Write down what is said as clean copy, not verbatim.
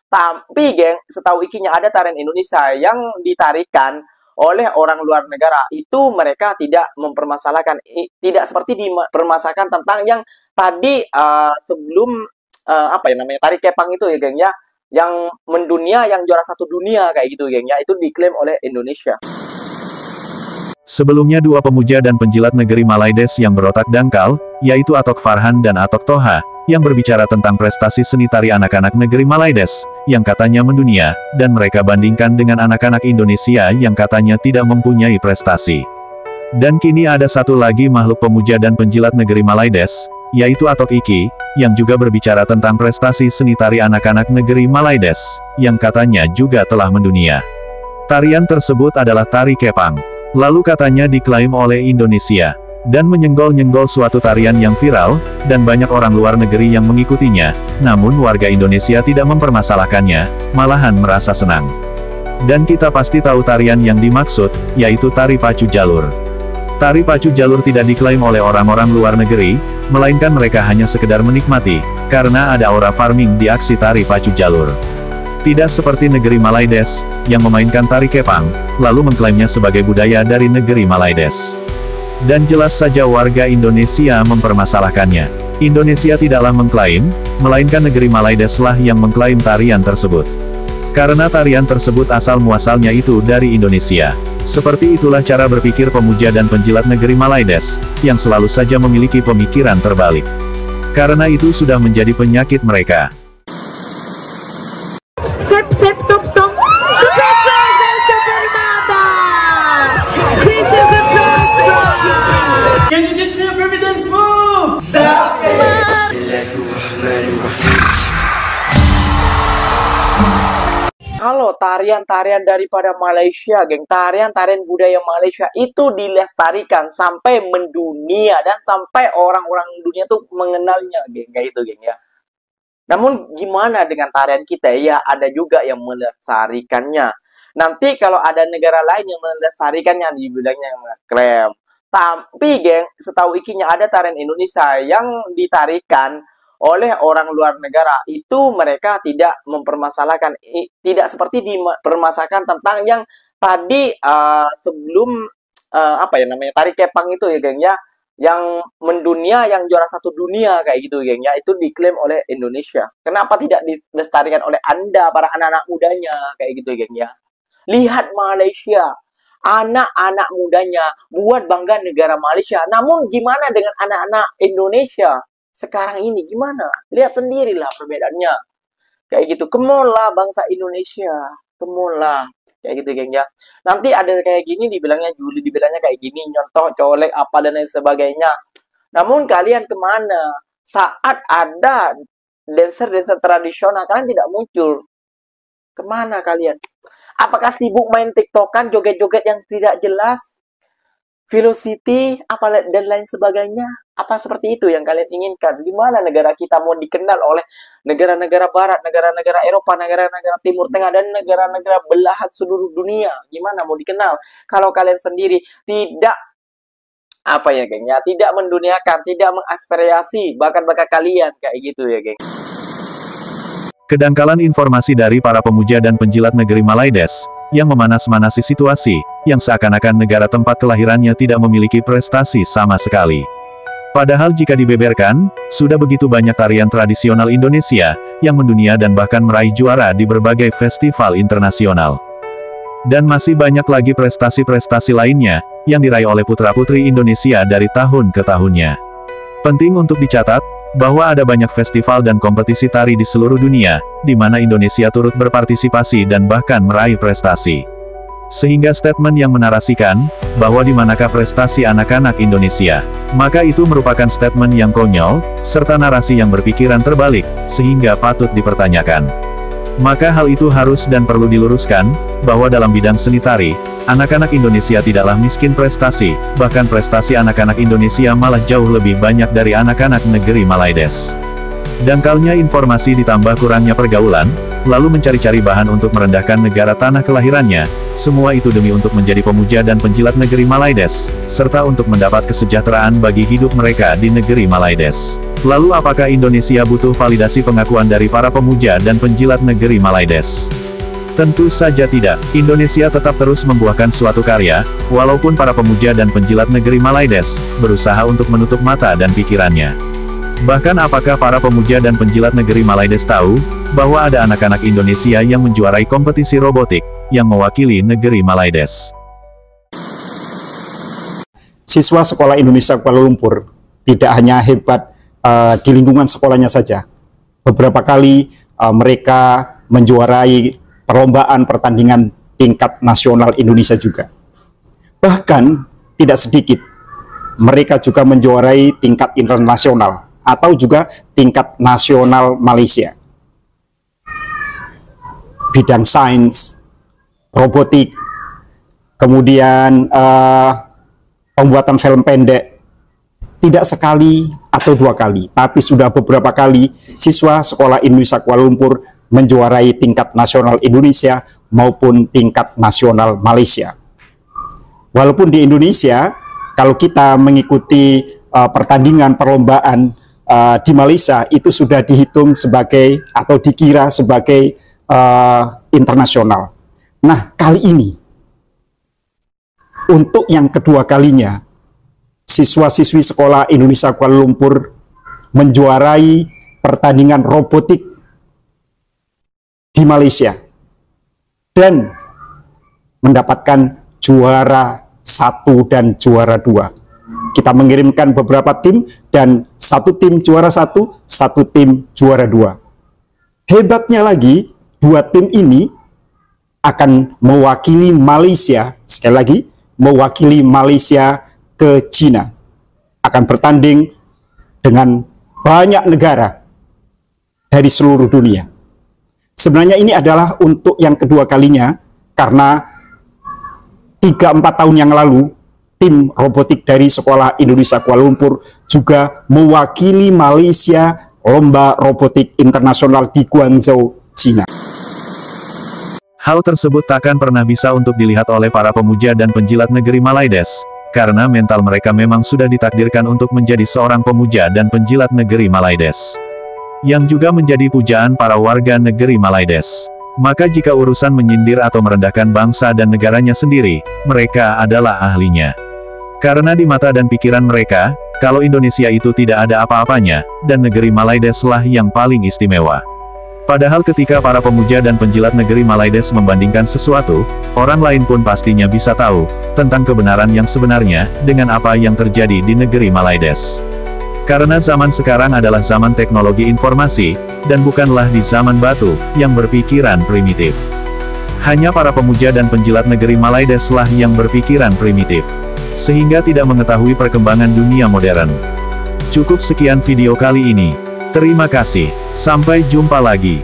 Tapi geng, setahu Ikinya ada tarian Indonesia yang ditarikan oleh orang luar negara. Itu mereka tidak mempermasalahkan, tidak seperti dipermasalahkan tentang yang tadi sebelum apa ya namanya, tari kepang itu ya geng ya, yang mendunia, yang juara satu dunia kayak gitu geng ya, itu diklaim oleh Indonesia. Sebelumnya dua pemuja dan penjilat negeri Malaides yang berotak dangkal, yaitu Atok Farhan dan Atok Toha, yang berbicara tentang prestasi seni tari anak-anak negeri Malaides, yang katanya mendunia, dan mereka bandingkan dengan anak-anak Indonesia yang katanya tidak mempunyai prestasi. Dan kini ada satu lagi makhluk pemuja dan penjilat negeri Malaides, yaitu Atok Iki, yang juga berbicara tentang prestasi seni tari anak-anak negeri Malaides, yang katanya juga telah mendunia. Tarian tersebut adalah tari kepang. Lalu katanya diklaim oleh Indonesia, dan menyenggol-nyenggol suatu tarian yang viral, dan banyak orang luar negeri yang mengikutinya, namun warga Indonesia tidak mempermasalahkannya, malahan merasa senang. Dan kita pasti tahu tarian yang dimaksud, yaitu tari pacu jalur. Tari pacu jalur tidak diklaim oleh orang-orang luar negeri, melainkan mereka hanya sekedar menikmati, karena ada aura farming di aksi tari pacu jalur. Tidak seperti negeri Malaides, yang memainkan tari kepang, lalu mengklaimnya sebagai budaya dari negeri Malaides. Dan jelas saja warga Indonesia mempermasalahkannya. Indonesia tidaklah mengklaim, melainkan negeri Malaides lah yang mengklaim tarian tersebut. Karena tarian tersebut asal-muasalnya itu dari Indonesia. Seperti itulah cara berpikir pemuja dan penjilat negeri Malaides, yang selalu saja memiliki pemikiran terbalik. Karena itu sudah menjadi penyakit mereka. Sip, sip, tuk, tuk. The best brother, Super Mata. This is the best brother. Can you teach me a very dance move? Kalau tarian-tarian daripada Malaysia, geng, tarian-tarian budaya Malaysia itu dilestarikan sampai mendunia dan sampai orang-orang dunia tuh mengenalnya, geng, kayak itu, geng ya. Namun gimana dengan tarian kita? Ya ada juga yang melestarikannya. Nanti kalau ada negara lain yang melestarikannya, dibilangnya ngeklaim. Tapi geng, setahu Ikinya ada tarian Indonesia yang ditarikan oleh orang luar negara. Itu mereka tidak mempermasalahkan, tidak seperti dipermasalahkan tentang yang tadi sebelum apa ya namanya, tari kepang itu ya geng ya, yang mendunia, yang juara satu dunia kayak gitu geng ya, itu diklaim oleh Indonesia. Kenapa tidak dilestarikan oleh Anda, para anak-anak mudanya kayak gitu geng ya? Lihat Malaysia, anak-anak mudanya buat bangga negara Malaysia. Namun gimana dengan anak-anak Indonesia sekarang ini, gimana? Lihat sendirilah perbedaannya kayak gitu. Kemolah bangsa Indonesia, kemolah kayak gitu geng ya. Nanti ada kayak gini dibilangnya Juli, dibilangnya kayak gini, nyontoh, colek, apa dan lain sebagainya. Namun kalian kemana? Saat ada dancer-dancer tradisional, kalian tidak muncul. Kemana kalian? Apakah sibuk main tiktokan, joget-joget yang tidak jelas? Velocity, apa dan lain sebagainya? Apa seperti itu yang kalian inginkan? Gimana negara kita mau dikenal oleh negara-negara barat, negara-negara Eropa, negara-negara Timur Tengah, dan negara-negara belahan seluruh dunia? Gimana mau dikenal kalau kalian sendiri tidak apa ya geng ya, tidak menduniakan, tidak mengaspirasi bakat-bakat kalian kayak gitu ya geng. Kedangkalan informasi dari para pemuja dan penjilat negeri Malaides, yang memanas-manasi situasi, yang seakan-akan negara tempat kelahirannya tidak memiliki prestasi sama sekali. Padahal jika dibeberkan, sudah begitu banyak tarian tradisional Indonesia, yang mendunia dan bahkan meraih juara di berbagai festival internasional. Dan masih banyak lagi prestasi-prestasi lainnya, yang diraih oleh putra-putri Indonesia dari tahun ke tahunnya. Penting untuk dicatat, bahwa ada banyak festival dan kompetisi tari di seluruh dunia, di mana Indonesia turut berpartisipasi dan bahkan meraih prestasi. Sehingga statement yang menarasikan, bahwa di manakah prestasi anak-anak Indonesia, maka itu merupakan statement yang konyol, serta narasi yang berpikiran terbalik, sehingga patut dipertanyakan. Maka hal itu harus dan perlu diluruskan, bahwa dalam bidang seni tari, anak-anak Indonesia tidaklah miskin prestasi, bahkan prestasi anak-anak Indonesia malah jauh lebih banyak dari anak-anak negeri Malaides. Dangkalnya informasi ditambah kurangnya pergaulan, lalu mencari-cari bahan untuk merendahkan negara tanah kelahirannya, semua itu demi untuk menjadi pemuja dan penjilat negeri Malaides, serta untuk mendapat kesejahteraan bagi hidup mereka di negeri Malaides. Lalu apakah Indonesia butuh validasi pengakuan dari para pemuja dan penjilat negeri Malaides? Tentu saja tidak. Indonesia tetap terus membuahkan suatu karya, walaupun para pemuja dan penjilat negeri Malaides berusaha untuk menutup mata dan pikirannya. Bahkan apakah para pemuja dan penjilat negeri Malaides tahu bahwa ada anak-anak Indonesia yang menjuarai kompetisi robotik yang mewakili negeri Malaides? Siswa Sekolah Indonesia Kuala Lumpur tidak hanya hebat di lingkungan sekolahnya saja. Beberapa kali mereka menjuarai perlombaan pertandingan tingkat nasional Indonesia juga. Bahkan tidak sedikit, mereka juga menjuarai tingkat internasional atau juga tingkat nasional Malaysia. Bidang sains, robotik, kemudian pembuatan film pendek, tidak sekali atau dua kali, tapi sudah beberapa kali siswa Sekolah Indonesia Kuala Lumpur menjuarai tingkat nasional Indonesia maupun tingkat nasional Malaysia. Walaupun di Indonesia, kalau kita mengikuti pertandingan perlombaan di Malaysia, itu sudah dihitung sebagai atau dikira sebagai internasional. Nah, kali ini, untuk yang kedua kalinya, siswa-siswi Sekolah Indonesia Kuala Lumpur menjuarai pertandingan robotik di Malaysia dan mendapatkan juara 1 dan juara 2. Kita mengirimkan beberapa tim dan satu tim juara 1, satu tim juara 2. Hebatnya lagi, dua tim ini akan mewakili Malaysia, sekali lagi, mewakili Malaysia ke Cina. Akan bertanding dengan banyak negara dari seluruh dunia. Sebenarnya ini adalah untuk yang kedua kalinya, karena 3-4 tahun yang lalu, tim robotik dari Sekolah Indonesia Kuala Lumpur juga mewakili Malaysia lomba robotik internasional di Guangzhou, Cina. Hal tersebut takkan pernah bisa untuk dilihat oleh para pemuja dan penjilat negeri Malaides, karena mental mereka memang sudah ditakdirkan untuk menjadi seorang pemuja dan penjilat negeri Malaides, yang juga menjadi pujaan para warga negeri Malaides. Maka jika urusan menyindir atau merendahkan bangsa dan negaranya sendiri, mereka adalah ahlinya. Karena di mata dan pikiran mereka, kalau Indonesia itu tidak ada apa-apanya, dan negeri Malaides lah yang paling istimewa. Padahal ketika para pemuja dan penjilat negeri Malaides membandingkan sesuatu, orang lain pun pastinya bisa tahu tentang kebenaran yang sebenarnya dengan apa yang terjadi di negeri Malaides. Karena zaman sekarang adalah zaman teknologi informasi, dan bukanlah di zaman batu, yang berpikiran primitif. Hanya para pemuja dan penjilat negeri Malaides lah yang berpikiran primitif, sehingga tidak mengetahui perkembangan dunia modern. Cukup sekian video kali ini. Terima kasih. Sampai jumpa lagi.